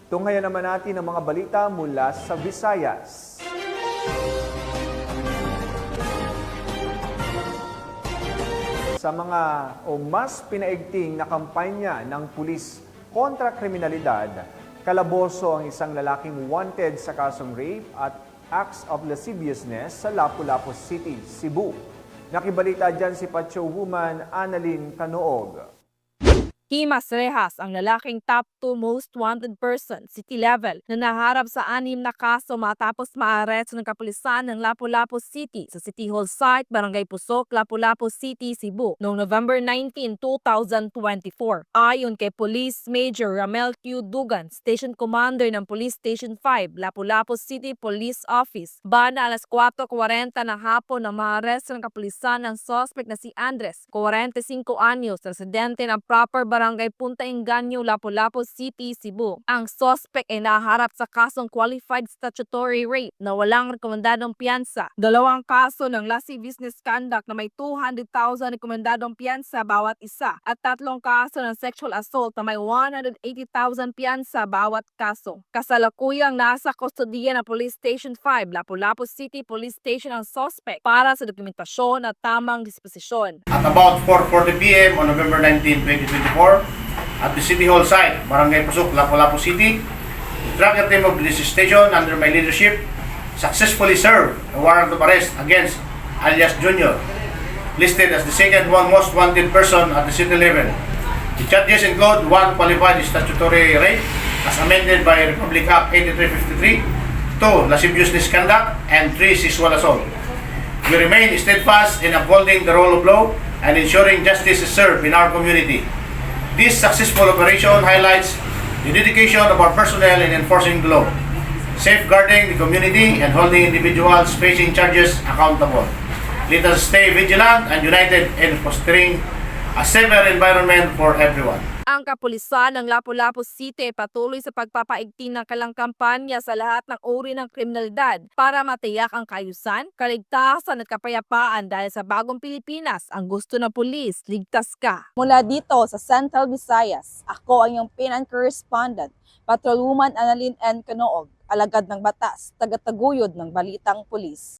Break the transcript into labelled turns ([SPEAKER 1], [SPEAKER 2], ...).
[SPEAKER 1] Tunghayan naman natin ang mga balita mula sa Visayas. Sa mga mas pinaigting na kampanya ng pulis kontra kriminalidad, kalaboso ang isang lalaking wanted sa kasong rape at acts of lasciviousness sa Lapu-Lapu City, Cebu. Nakibalita dyan si Pacho Woman Annalyn Canoog.
[SPEAKER 2] Himas Rehas ang lalaking top 2 most wanted person, city level, na naharap sa 6 na kaso matapos maaresto ng kapulisan ng Lapu-Lapu City sa City Hall site, Barangay Pusok, Lapu-Lapu City, Cebu, noong November 19, 2024. Ayon kay Police Major Ramel Q. Dugan, Station Commander ng Police Station 5, Lapu-Lapu City Police Office, bana alas 4:40 ng hapon na maaresto ng kapulisan ng suspect na si Andres, 45 anyos, residente ng proper Barangay Punta Engaño, Lapu-Lapu City, Cebu. Ang suspect ay naharap sa kasong qualified statutory rape na walang rekomendadong piyansa, 2 kaso ng lascivious misconduct na may 200,000 rekomendadong piyansa bawat isa, at 3 kaso ng sexual assault na may 180,000 piyansa bawat kaso. Kasalukuyang nasa kustodiya ng Police Station 5, Lapu-Lapu City Police Station ang suspect para sa dokumentasyon at tamang disposisyon.
[SPEAKER 3] At about 4:40 p.m. on November 19, 2024, at the City Hall site, Barangay Pusok, Lapu-Lapu City, the tracker team of this station under my leadership successfully served a warrant of arrest against alias Junior, listed as the second most wanted person at the city level. The charges include 1 qualified statutory rape as amended by Republic Act 8353, 2 lascivious misconduct, and 3 sexual assault. We remain steadfast in upholding the rule of law and ensuring justice is served in our community. This successful operation highlights the dedication of our personnel in enforcing the law, safeguarding the community, and holding individuals facing charges accountable. Let us stay vigilant and united in fostering a safer environment for everyone.
[SPEAKER 2] Ang kapulisan ng Lapu-Lapu City patuloy sa pagpapaigting ng kalang kampanya sa lahat ng uri ng kriminalidad para matiyak ang kaayusan, kaligtasan at kapayapaan dahil sa bagong Pilipinas, ang gusto ng pulis, ligtas ka.
[SPEAKER 4] Mula dito sa Central Visayas, ako ang iyong PNN correspondent, Patrolwoman Annalyn N. Canoog, alagad ng batas, tagataguyod ng balitang pulis.